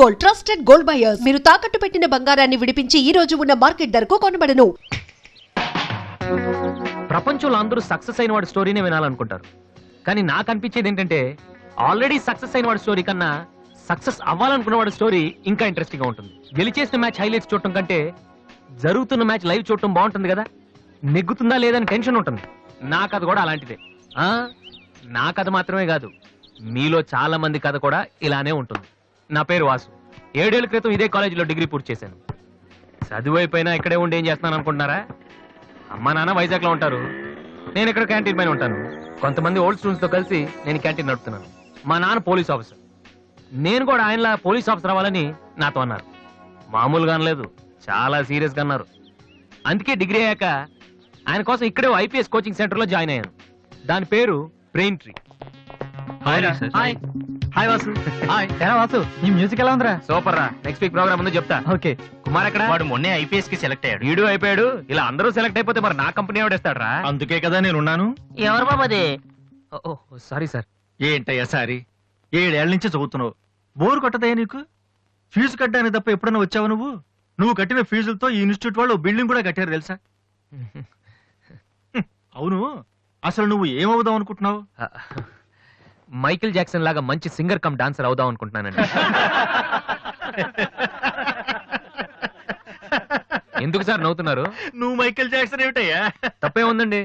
Gold, trusted gold buyers. మీరు తాకట్టు పెట్టిన బంగారాన్ని విడిపించి ఈ రోజు ఉన్న మార్కెట్ ధరకు కొనబడను. ప్రపంచంలో అందరూ సక్సెస్ అయిన వాడి స్టోరీనే వినాలనుకుంటారు. కానీ నాకు అనిపించేది ఏంటంటే ఆల్రెడీ సక్సెస్ అయిన వాడి స్టోరీ కన్నా సక్సెస్ అవ్వాలనుకున్న వాడి స్టోరీ ఇంకా ఇంట్రెస్టింగ్ గా ఉంటుంది. గెలిచేసిన మ్యాచ్ హైలైట్స్ చూడటం కంటే జరుగుతున్న మ్యాచ్ లైవ్ చూడటం బాగుంటుంది కదా. నెగ్గుతుందా లేదని టెన్షన్ ఉంటుంది. నా కథ కూడా అలాంటిదే. నా కథ మాత్రమే కాదు, మీలో చాలా మంది కథ కూడా ఇలానే ఉంటుంది. నా పేరు వాసు. 7 ఏళ్ల క్రితం ఇదే కాలేజీలో డిగ్రీ పూర్తి చేశాను. చదువు అయిపోయినా ఇక్కడే ఉండి ఏం చేస్తున్నాను అనుకుంటున్నారా? అమ్మా నాన్న వైజాగ్ లో ఉంటారు, నేను ఇక్కడ క్యాంటీన్ పైన ఉంటాను. కొంతమంది ఓల్డ్ స్టూడెంట్స్ తో కలిసి నేను క్యాంటీన్ నడుపుతున్నాను. మా నాన్న పోలీస్ ఆఫీసర్, నేను కూడా ఆయనలా పోలీస్ ఆఫీసర్ అవ్వాలని నాతో అన్నారు. మామూలుగా అనలేదు, చాలా సీరియస్ గా అన్నారు. అందుకే డిగ్రీ అయ్యాక ఆయన కోసం ఇక్కడే ఐపీఎస్ కోచింగ్ సెంటర్ లో జాయిన్ అయ్యాను. దాని పేరు brain tree. Hi Vasu. Hi Vasu, ఈ మ్యూజిక్ ఎలా ఉందిరా? సూపర్ రా. నెక్స్ట్ వీక్ ప్రోగ్రామ్ ముందు చెప్తా. ఓకే. కుమార్ ఎక్కడ? వాడు మొన్నే ఐపీఎస్ కి సెలెక్ట్ అయ్యాడు. వీడు అయిపోయాడు. ఇలా అందరూ సెలెక్ట్ అయిపోతే మరి నా కంపెనీ ఎవడేస్తాడు రా? అందుకే కదా నేను ఉన్నాను. ఎవరు బాబదే? Sorry sir. ఏంటయ్యా సారీ? 7 ఏళ్ల నుంచి చదువుతున్నావు, బోరు కొట్టదయ్యా నీకు? ఫీజు కట్టడానికి తప్ప ఎప్పుడన్నా వచ్చావు నువ్వు? నువ్వు కట్టిన ఫీజులతో ఈ ఇన్స్టిట్యూట్ వాళ్ళు బిల్డింగ్ కూడా కట్టారు తెలుసా? అవును, అసలు నువ్వు ఏమవుదాం అనుకుంటున్నావు? మైకిల్ జాక్సన్ లాగా మంచి సింగర్ కమ్ డాన్సర్ అవుదాం అనుకుంటున్నానండి. ఎందుకు సార్ నవ్వుతున్నారు? నువ్వు మైకిల్ జాక్సన్ ఏమిటయ్యా? తప్పే ఉందండి.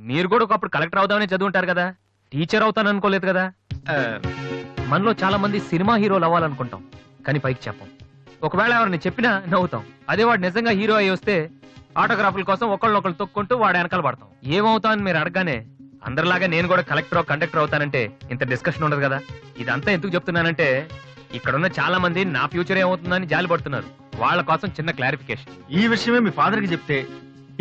మీరు కూడా ఒకప్పుడు కలెక్టర్ అవుదామని చదువుంటారు కదా. టీచర్ అవుతాను అనుకోలేదు కదా. మనలో చాలా మంది సినిమా హీరోలు అవ్వాలనుకుంటాం, కానీ పైకి చెప్పం. ఒకవేళ ఎవరిని చెప్పినా నవ్వుతాం. అదే వాడు నిజంగా హీరో అయ్యి వస్తే ఆటోగ్రాఫ్ల కోసం ఒకళ్ళు తొక్కుంటూ వాడు వెనకాల పడతాం. ఏమవుతా అని మీరు అడగగానే అందరిలాగా నేను కూడా కలెక్టర్ కండక్టర్ అవుతానంటే ఇంత డిస్కషన్ ఉండదు కదా. ఇదంతా ఎందుకు చెప్తున్నానంటే ఇక్కడున్న చాలా మంది నా ఫ్యూచర్ ఏమవుతుందని జాలి పడుతున్నారు. వాళ్ళ కోసం చిన్న క్లారిఫికేషన్. ఈ విషయమే మీ ఫాదర్ కి చెప్తే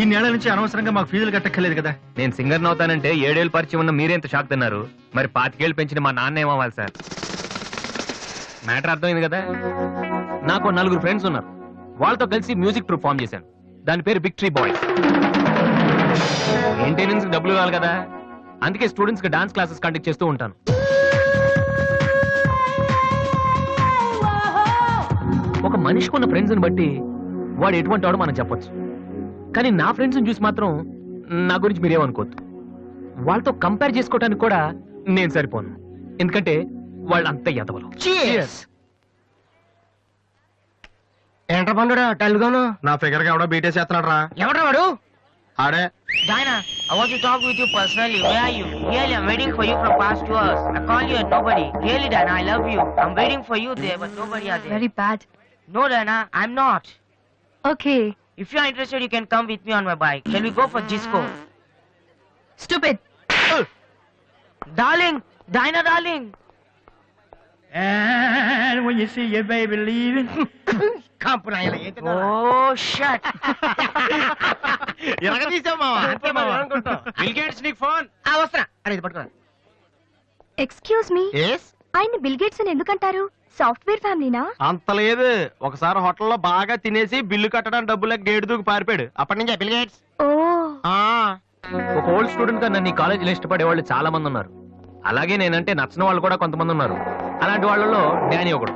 ఇన్నేళ్ల నుంచి అనవసరంగా మాకు ఫీజులు కట్టక్కర్లేదు కదా. నేను సింగర్ అవుతానంటే 7 ఏళ్ళు పరిచయం ఉన్న మీరెంత షాక్ తిన్నారు. మరి 25 ఏళ్ళు పెంచిన మా నాన్న ఏమవ్వాలి సార్? మ్యాటర్ అర్థమైంది కదా. నాకు 4 ఫ్రెండ్స్ ఉన్నారు. వాళ్ళతో కలిసి మ్యూజిక్ ట్రూప్ ఫామ్ చేశాను. దాని పేరు బిగ్ ట్రీ బాయ్స్. మెయింటెనెన్స్ డబ్బులు కావాలి కదా, అందుకే స్టూడెంట్స్ కి డాన్స్ క్లాసెస్ కండక్ట్ చేస్తూ ఉంటాను. ఒక మనిషికి ఉన్న ఫ్రెండ్స్ ని బట్టి వాడు ఎటువంటి వాడు మనం చెప్పొచ్చు. కానీ నా ఫ్రెండ్స్ ని చూసి మాత్రం నా గురించి మీరేమనుకోవద్దు. వాళ్ళతో కంపేర్ చేసుకోవడానికి కూడా నేను సరిపోను, ఎందుకంటే వాళ్ళు అంత ఎదవలు. ఏంట్రా పండురా టెల్గాను? నా ఫిగర్ గా ఎవడో బీటే చేస్తున్నాడు రా. ఎవడ్రా వాడు? ఆడే. Diana, I want to talk with you personally. Where are you? Really, I'm waiting for you from past 2 hours. I call you and nobody. Really, Diana, I love you. I'm waiting for you there, but nobody are there. Very bad. No, Diana, I'm not. Okay. If you are interested, you can come with me on my bike. Shall we go for disco? Stupid. Darling, Diana, darling. And when you see your baby leaving, Oh, shut. Excuse me. ఆయన bill gates అని ఎందుకంటారు? Software ఫ్యామిలీనా? అంత లేదు. ఒకసారి హోటల్లో బాగా తినేసి bill కట్టడానికి డబ్బులకు గేటు దూకి పారిపోయాడు. అప్పటి నుంచి బిల్ గేట్స్. ఓ. ఒక ఓల్డ్ స్టూడెంట్ గా నన్ను ఈ కాలేజీలో ఇష్టపడే వాళ్ళు చాలా మంది ఉన్నారు. అలాగే నేనంటే నచ్చిన వాళ్ళు కూడా కొంతమంది ఉన్నారు. అలాంటి వాళ్ళలో డానీ ఒకడు.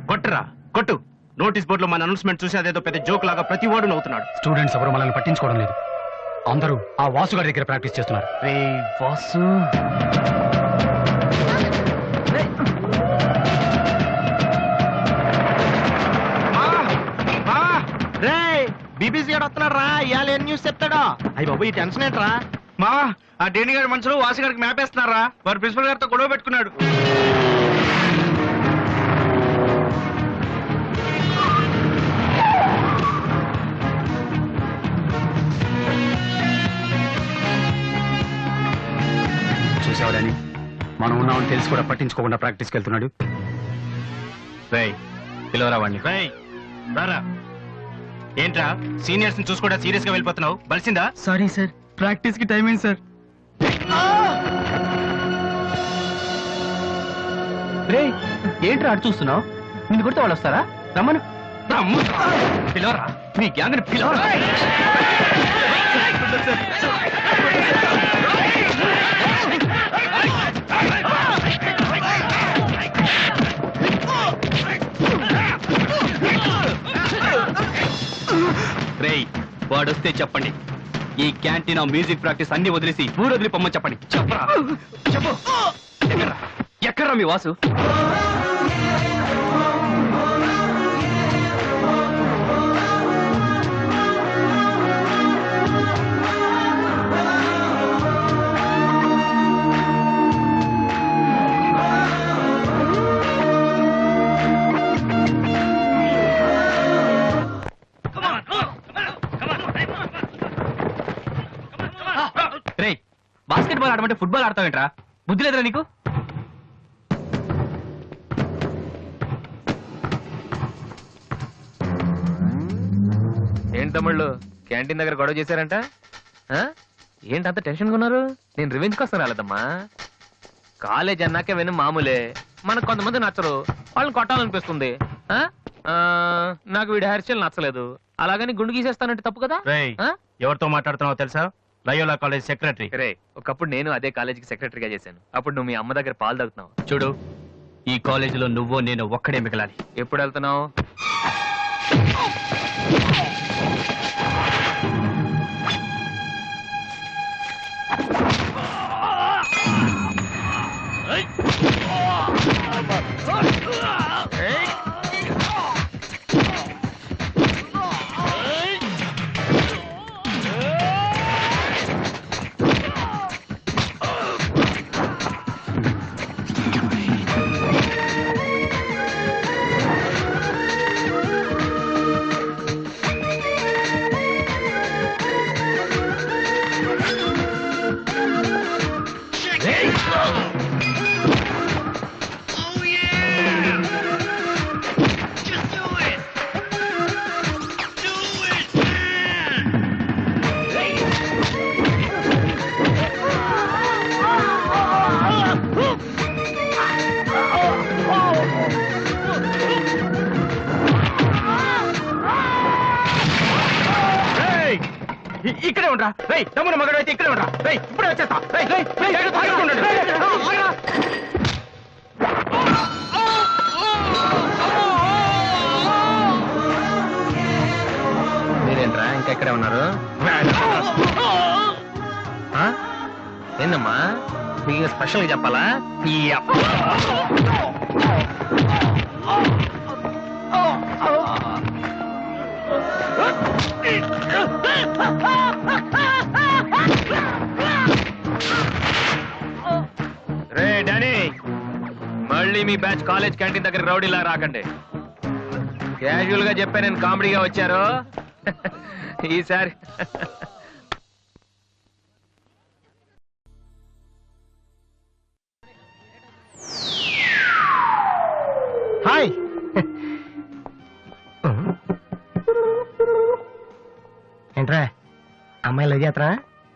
కొట్టరా కొట్టు. నోటీస్ బోర్డులో మన అనౌన్స్మెంట్ చూసి అదేదో పెద్ద జోక్ లాగా ప్రతి వాడు నవ్వుతున్నాడు. స్టూడెంట్స్ ఎవరు మనల్ని పట్టించుకోవడం లేదు. అందరూ ఆ వాసు గారి దగ్గర ప్రాక్టీస్ చేస్తున్నారు. వాసు బీబీసీ గారు వస్తున్నాడు రా. ఇవాళ ఏం న్యూస్ చెప్తాడా? అయ్యి బాబు ఈ టెన్షన్ ఏంట్రా? మా ఆ డేని గారి మనుషులు వాసు గారికి మ్యాప్ వేస్తున్నారా? వారు ప్రిన్సిపల్ గారితో గొడవ పెట్టుకున్నాడు. చూసేవాడని మనం ఉన్నామని తెలిసి కూడా పట్టించుకోకుండా ప్రాక్టీస్కి వెళ్తున్నాడు. పిలవరా వాడిని. రారా. ఏంట్రా సీనియర్స్ ని చూసి కూడా సీరియస్ గా వెళ్ళిపోతున్నావు? బలిసిందా? సారీ సార్, ప్రాక్టీస్ కి టైం అయింది సార్. ఏంట్రా అటు చూస్తున్నావు? నిన్ను కొడితే వాళ్ళు వస్తారా? రమ్మను. పిలవరా, మీ గ్యాంగ్ ని పిలవరా. వాడొస్తే చెప్పండి. ఈ క్యాంటీన్ మ్యూజిక్ ప్రాక్టీస్ అన్ని వదిలేసి ఊరు వదిలి పొమ్మని చెప్పండి. చెప్పరా చెప్పు. ఎక్కడ్రా మీ వాసు? రే, బాస్కెట్బాల్ ఆడమంటే ఫుట్బాల్ ఆడతావేంట్రా? బుద్ధి లేదురా నీకు? ఏంటి తమ్ముళ్ళు క్యాంటీన్ దగ్గర గొడవ చేశారంట? ఆ? ఏంటంత టెన్షన్ ఉన్నారు? నేను రివెంజ్ కోసం రాలేదమ్మా. కాలేజ్ అన్నాకే విను మామూలే. మనకు కొంతమంది నచ్చరు, వాళ్ళని కొట్టాలనిపిస్తుంది. ఆ? ఆ, నాకు వీడి హెయిర్ స్టైల్ నచ్చలేదు, అలాగని గుండు గీసేస్తానంటే తప్పు కదా? ఆ? ఎవరితో మాట్లాడుతున్నావు తెలుసా? Loyola college secretary. రే, ఒకప్పుడు నేను అదే కాలేజీకి సెక్రటరీగా చేశాను. అప్పుడు నువ్వు మీ అమ్మ దగ్గర పాలు తాగుతున్నావు. చూడు, ఈ కాలేజీలో నువ్వు నేను ఒక్కడే మిగలాలి. ఎప్పుడు వెళ్తున్నావు? ఇక్కడే ఉండరా రేయ్, తమ్ముడు మగడు అయితే ఇక్కడే ఉండరా రేయ్, ఇప్పుడే వచ్చేస్తా. రేయ్, రేయ్, రేయ్, ఆగుతూ ఉండండి. ఆగరా. మీరేంట్రా ఇంకా ఎక్కడే ఉన్నారు? ఆ? ఏందమ్మా మీకు స్పెషల్ గా చెప్పాలా? రే డానీ, మళ్ళీ మీ బ్యాచ్ కాలేజ్ క్యాంటీన్ దగ్గర రౌడీలా రాకండి. క్యాజువల్ గా చెప్పా, నేను కామెడీగా వచ్చారు ఈసారి. హాయ్. ఏంట్రా అమ్మాయి లవ్ చేతరా?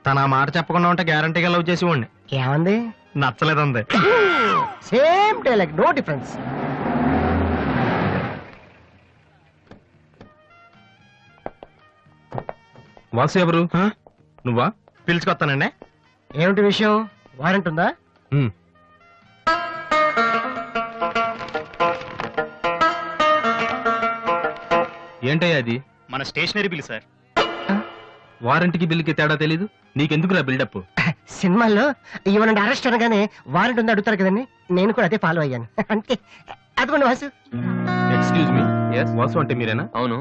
తన ఆ మాట చెప్పకుండా ఉంటే గ్యారంటీగా లవ్ చేసి ఉండి. ఏమంది? నచ్చలేదంది. Same dialogue, no difference. Vasu ఎవరు? నువ్వా? పిలుచుకొస్తానండి. ఏమిటి విషయం? వారెంట్ ఉందా? ఏంటయ్యా అది? మన స్టేషనరీ బిల్ సార్. వారంటీకి బిల్లుకి తేడా తెలీదు నీకెందుకురా బిల్డప్? సినిమాల్లో ఇవ్వనండి అరెస్ట్ అనగానే వారెంట్ ఉందా అడుగుతారు కదండి, నేను కూడా అదే ఫాలో అయ్యాను. అంతే. అదిగోండి Vasu. Excuse me, Yes? Vasu అంటే మీరేనా? అవును.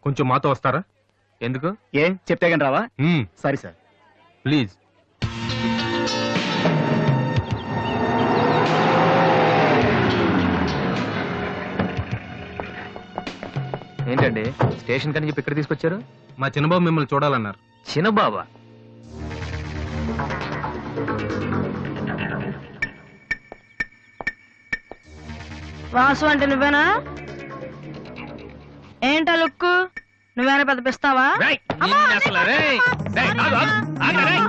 కొంచెం మాతో వస్తారా? ఎందుకు? ఏ చెప్తే కానీ రావా? Sorry sir. ప్లీజ్. ఏంటండి స్టేషన్ కని చెప్పి ఇక్కడ తీసుకొచ్చారు? మా చిన్నబాబు మిమ్మల్ని చూడాలన్నారు. చిన్నబాబా? వాసు అంటే నువ్వేనా? ఏంటా లుక్కు? నువ్వేనా పెద్ద పిస్తావా? రేయ్, నిన్ను అసలు, రేయ్, రేయ్, ఆగు, ఆగు, ఆగు, రేయ్,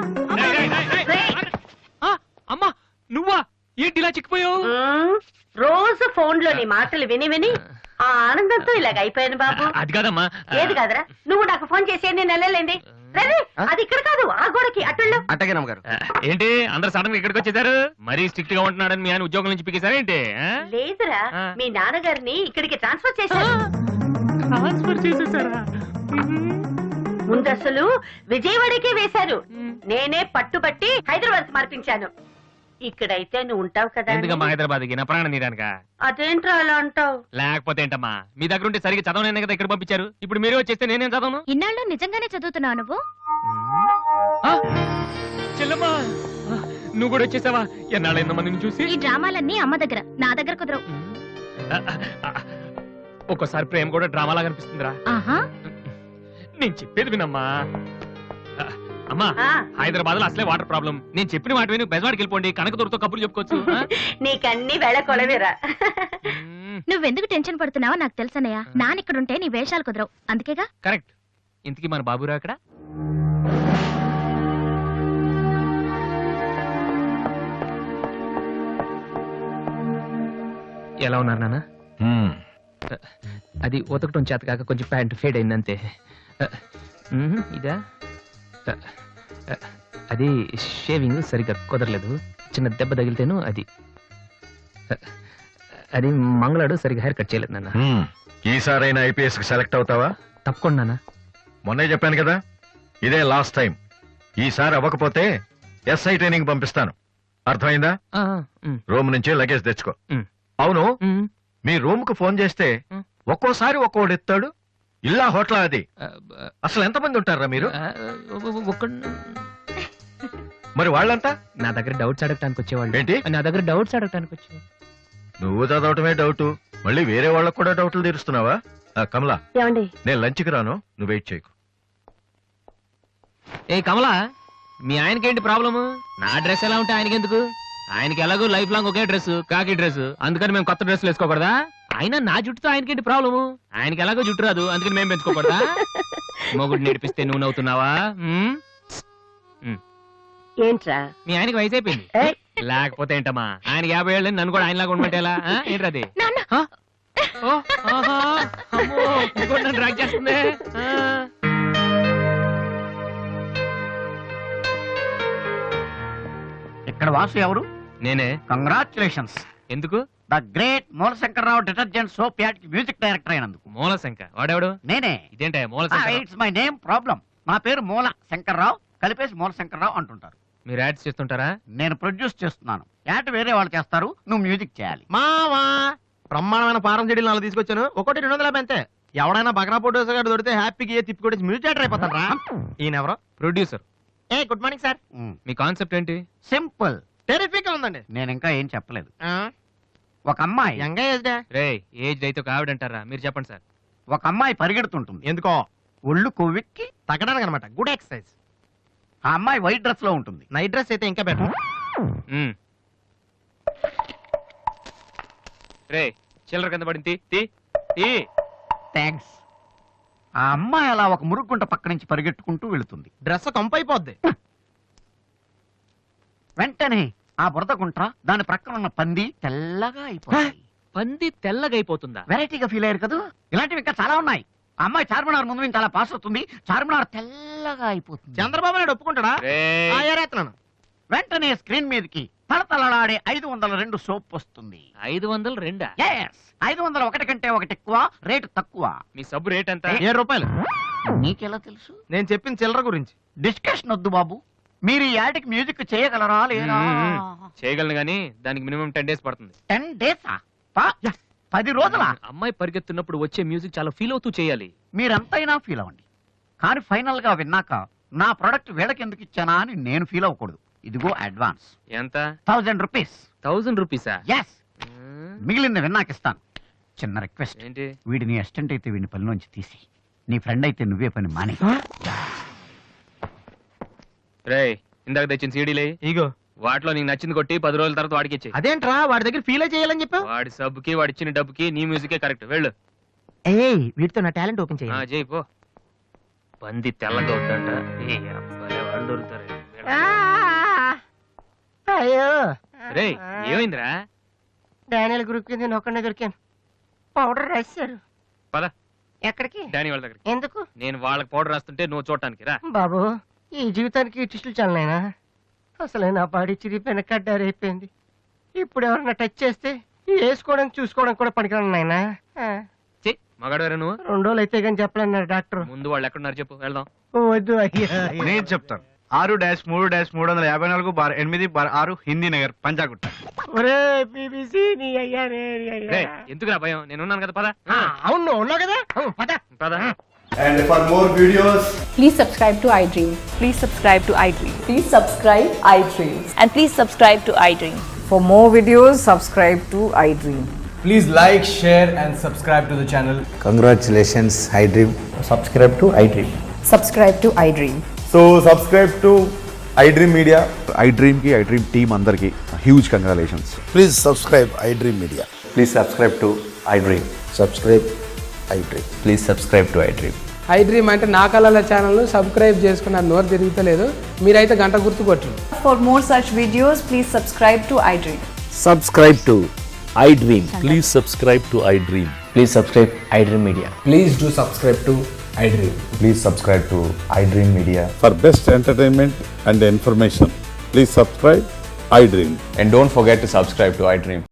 రేయ్, రేయ్, రేయ్, రేయ్. ఆ, అమ్మా నువ్వా? ఏంటి ఇలా చిక్కిపోయావు? రోజు ఫోన్ లో నీ మాటలు విని విని ఆ ఆనందంతో ఇలాగ అయిపోయాను బాబు. అది కాదమ్మా. ఏది కాదరా, నువ్వు నాకు ఫోన్ చేసి నేను నెలలేండి. రేయ్, అది ఇక్కడ కాదు, ఆ గోడకి అటుళ్ళు. అట్టగే నమ్మగారు. ఏంటి అందరు సడన్ గా ఇక్కడికి వచ్చేసారు? మరీ స్ట్రిక్ట్ గా ఉంటున్నాడని మీ ఆయన ఉద్యోగం నుంచి పికేశారా ఏంటి? లేదురా, మీ నాన్నగారిని ఇక్కడికి ట్రాన్స్ఫర్ చేశారు. ట్రాన్స్ఫర్ చేసేసారా? ముందు అసలు విజయవాడకే వేశారు. నేనే పట్టుబట్టి హైదరాబాద్ మార్పించాను. ఇక్కడైతే నువ్వు ఉంటావు కదా అని. ఎందుకమ్మా హైదరాబాద్ కి నా ప్రాణం తీయడానిక? అదేంట్రా అలా అంటావు? లేకపోతే ఏంటమ్మా, మీ దగ్గర ఉంటే సరిగ్గా చదవనే కదా ఇక్కడ పంపించారు. ఇప్పుడు మీరే వచ్చేస్తే నేనేం చదవను? ఇన్నాళ్ళు నిజంగానే చదువుతున్నావు నువ్వు? ఆ? చెల్లమ్మా, నువ్వు కూడా వచ్చేసావా? ఎన్నాళ్ళైందమ్మా నిన్ను చూసి? ఈ డ్రామాలన్నీ అమ్మ దగ్గర, నా దగ్గర కుదరవు. ఒక్కోసారి ప్రేమ కూడా డ్రామాలా కనిపిస్తుందిరా. ఆహా, నేను చెప్పేది వినమ్మా. అమ్మా, ఆ. హైదరాబాద్ లో అసలే వాటర్ ప్రాబ్లం. నేను చెప్పిన మాట విని బెజవాడికి వెళ్ళిపోండి, కనకదుర్తో కబుర్లు చెప్పుకోవచ్చు. ఆ? నీకన్నీ వేళ కొలవేరా. నువ్వెందుకు టెన్షన్ పడుతున్నావో నాకు తెలుసన్నయ్య. నానిక్కడుంటే నీ వేషాలు కుదరవు, అందుకేగా. కరెక్ట్. ఇంతకీ మన బాబురా అక్కడ? ఎలా ఉన్నారు నాన్న? అది ఉతకటం చేత కాక కొంచెం ప్యాంట్ ఫేడ్ అయింది అంతే. ఇదా? అది షేవింగ్ సరిగ్గా కుదరలేదు, చిన్న దెబ్బ తగిలితేను. అది మంగళాడు సరిగ్గా హెయిర్ కట్ చేయలేదు నాన్న. ఈసారైనా ఐపీఎస్ కి సెలెక్ట్ అవుతావా? తప్పకుండా నాన్న. మొన్నే చెప్పాను కదా, ఇదే లాస్ట్ టైం. ఈసారి అవ్వకపోతే ఎస్ఐ ట్రైనింగ్ పంపిస్తాను. అర్థమైందా? రూమ్ నుంచి లగేజ్ తెచ్చుకో. అవును, మీ రూమ్ కు ఫోన్ చేస్తే ఒక్కోసారి ఒక్కోడు ఎత్తాడు. ఇల్లా హోటల్ అది? అసలు ఎంతమంది ఉంటారా మీరు? మరి వాళ్ళంతా నా దగ్గర డౌట్స్ అడగటానికి వచ్చేవాళ్ళు. ఏంటి? నా దగ్గర డౌట్స్ అడగటానికి వచ్చేవాళ్ళు. నువ్వు చదవటమే డౌట్, మళ్ళీ వేరే వాళ్ళకు కూడా డౌట్లు తీరుస్తున్నావా? కమలా, ఏమండి? నేను లంచ్కి రాను, నువ్వు వెయిట్ చేయకు. ఏ కమలా, మీ ఆయనకేంటి ప్రాబ్లము? నా డ్రెస్ ఎలా ఉంటే ఆయనకి ఎందుకు? ఆయనకి ఎలాగో లైఫ్ లాంగ్ ఒకే డ్రెస్, కాకి డ్రెస్, అందుకని మేము కొత్త డ్రెస్సులు వేసుకోకూడదా? అయినా నా జుట్టుతో ఆయనకేంటి ప్రాబ్లము? ఆయనకి ఎలాగో జుట్టు రాదు, అందుకని మేము పెంచుకోకూడదా? మొగుడు నేర్పిస్తే నువ్వు నవ్వుతున్నావా? ఏంట్రా? మీ ఆయనకి వయసు అయిపోయింది. ఏయ్. లేకపోతే ఏంటమ్మా, ఆయనకి 50 ఏళ్ళు, నన్ను కూడా ఆయనలాగా ఉండమంటే ఎలా? ఏంటది? నాన్న, నన్ను డ్రాగ్ చేస్తుంది. ఇక్కడ వాసు ఎవరు? నేనే. కంగ్రాచులేషన్స్. ఎందుకు? The great Mulashankararao detergent soap ad కి మ్యూజిక్ డైరెక్టర్ అయినందుకు. మూలశంక వాడెవడు? నేనే. ఇదేంటే మూలశంక? It's my name problem. నా పేరు మూల శంకర్రావు, కలిపేసి మూలశంకర్రావు అంటుంటారు. మీరు యాడ్స్ చేస్తుంటారా? నేను ప్రొడ్యూస్ చేస్తున్నాను. యాడ్ వేరే వాళ్ళు చేస్తారు, నువ్వు మ్యూజిక్ చేయాలి. మావా బ్రహ్మాండమైన పారం చెడీలు 4 తీసుకొచ్చాను, ఒకటి 250 అంతే. ఎవడైనా బగ్రా ఫోటోస్ గారు దొరికితే హ్యాపీగా తిప్పి కొట్టేసి మ్యూజిక్ డైరెక్టర్ అయిపోతాను రా. ఈయన ఎవరో producer. A good morning sir. Me concept ఏంటి? సింపుల్, టెరిఫిక్ గా ఉందండి. నేను ఇంకా ఏం చెప్పలేదు. ఒక అమ్మాయి యంగ్ ఏజ్ రే, ఏజ్ అయితే ఒక ఆవిడ అంటారా? మీరు చెప్పండి సార్. ఒక అమ్మాయి పరిగెడుతుంటుంది. ఎందుకో? ఒళ్ళు కొవ్వెక్కి తగ్గడానికి అనమాట. Good exercise. ఆ అమ్మాయి వైట్ డ్రెస్ లో ఉంటుంది. నైట్ డ్రెస్ అయితే ఇంకా బెటర్. రే, చిల్లర కింద పడింది, తీ తీ. థ్యాంక్స్. ఆ అమ్మాయి అలా ఒక మురుగుంట పక్క నుంచి పరిగెట్టుకుంటూ వెళుతుంది. డ్రెస్ కంపైపోద్ది. వెంటనే ఆ బురద గుంట, దాని ప్రక్కన ఉన్న పంది తెల్లగా అయిపోతుంది. పంది తెల్లగా అయిపోతుందా? వెరైటీగా ఫీల్ అయ్యారు కదా. ఇలాంటివి ఇంకా చాలా ఉన్నాయి. ఆ అమ్మాయి చార్మినార్ ముందు నుంచి అలా పాస్ అవుతుంది, చార్మినార్ తెల్లగా అయిపోతుంది. చంద్రబాబు నాయుడు ఒప్పుకుంటాడా? రేయ్. ఏరేస్తున్నాను. వెంటనే స్క్రీన్ మీదకి తలతలలాడే 502 సోప్ వస్తుంది. 502? Yes, 501 కంటే ఒకటి ఎక్కువ, రేటు తక్కువ. మీ సబ్బు రేట్ ఎంత? 7 రూపాయలు. నీకెలా తెలుసు? నేను చెప్పిన చిల్లర గురించి. డిస్కషన్ వద్దు బాబు. మీరు ఈ యాడ్కి మ్యూజిక్ చేయగలరా లేదా? చేయగలను గానీ దానికి మినిమం 10 days పడుతుంది. 10 days? 10 రోజుల? అమ్మాయి పరిగెత్తున్నప్పుడు వచ్చే మ్యూజిక్ చాలా ఫీల్ అవుతూ చేయాలి. మీరెంతైనా ఫీల్ అవ్వండి, కానీ ఫైనల్ గా విన్నాక నా ప్రొడక్ట్ వీళ్ళకి ఎందుకు ఇచ్చానా అని నేను ఫీల్ అవ్వకూడదు. ఇదిగో అడ్వాన్స్. ఎంత? 1000 రూపీస్. 1000 రూపీసా? ఎస్. మిగిలింది విన్నాక ఇస్తాను. చిన్న రిక్వెస్ట్, ఏంటి? వీడి నీ అసిస్టెంట్ అయితే వీడిని పనిలోంచి తీసి, నీ ఫ్రెండ్ అయితే నువ్వే పని మానే. రే, ఇందాక తెచ్చిన సీడీలే ఇగో. వాటిలో నీకు నచ్చింది కొట్టి 10 రోజుల తర్వాత వాడికి ఇచ్చే. అదేంట్రా, వాడి దగ్గర ఫీల్ చేయాలని చెప్పావు? వాడి సబ్బుకి వాడి ఇచ్చిన డబ్బుకి నీ మ్యూజికే కరెక్ట్. వెళ్ళు. ఏయ్, వీటితో నా టాలెంట్ ఓపెన్ చేయాలి. చేయి పో. పంది తెల్లగా అవుతుంట. వాళ్ళు దొరుకుతారు. అయ్యో, రే, ఏమైందిరా? డానియల్ గ్రూప్ కింద నేను ఒక్కనే దొరికాను. పౌడర్ రాశారు. పద ఎక్కడికి? డానీ వాళ్ళ దగ్గరికి. ఎందుకు? నేను వాళ్ళకి పౌడర్ రాస్తుంటే నువ్వు చూడటానికి రా. బాబు, ఈ జీవితానికి టిస్టులు చాలనైనా. అసలే నా బాడీ చిరిగిపోయిన కడ్డారైపోయింది. ఇప్పుడు ఎవరన్నా టచ్ చేస్తే వేసుకోవడానికి చూసుకోవడానికి కూడా పనికిరాను నాయనా. మగాడవేరా నువ్వు? 2 రోజులు అయితే కానీ చెప్పలేన్నారు డాక్టర్. ముందు వాళ్ళు ఎక్కడున్నారు చెప్పు, వెళ్దాం. వద్దు అయ్యా. నేను చెప్తాను 6-3-350-8/6 హిందీ నగర్ పంజాగుట్ట. ఒరే బీబీసీ నీ అయ్యా రే నీ అయ్యా. రేయ్, ఎందుకురా భయం, నేను ఉన్నాను కదా, పద. అవును ఉన్నావు కదా, పద. పద. And for more videos, Please subscribe to iDream. Please subscribe to iDream. Please subscribe iDream. And please subscribe to iDream. For more videos, subscribe to iDream. please like, share, and subscribe to the channel. Congratulations, iDream. Subscribe to iDream. Subscribe to iDream. So subscribe to iDream Media. iDream ki iDream team andarki huge congratulations. Please subscribe iDream Media. Please subscribe to iDream. Subscribe iDream. Please subscribe to iDream. iDream అంటే నా కళల channel subscribe చేసుకున్న నోరు తిరుగుతలేదు, మీరైతే గంట గుర్తు కొట్టండి. For more such videos, please subscribe to iDream. Subscribe to iDream. Please subscribe to iDream. Please subscribe iDream Media. Please do subscribe to iDream. Please subscribe to iDream Media. For best entertainment and information, please subscribe iDream. And don't forget to subscribe to iDream.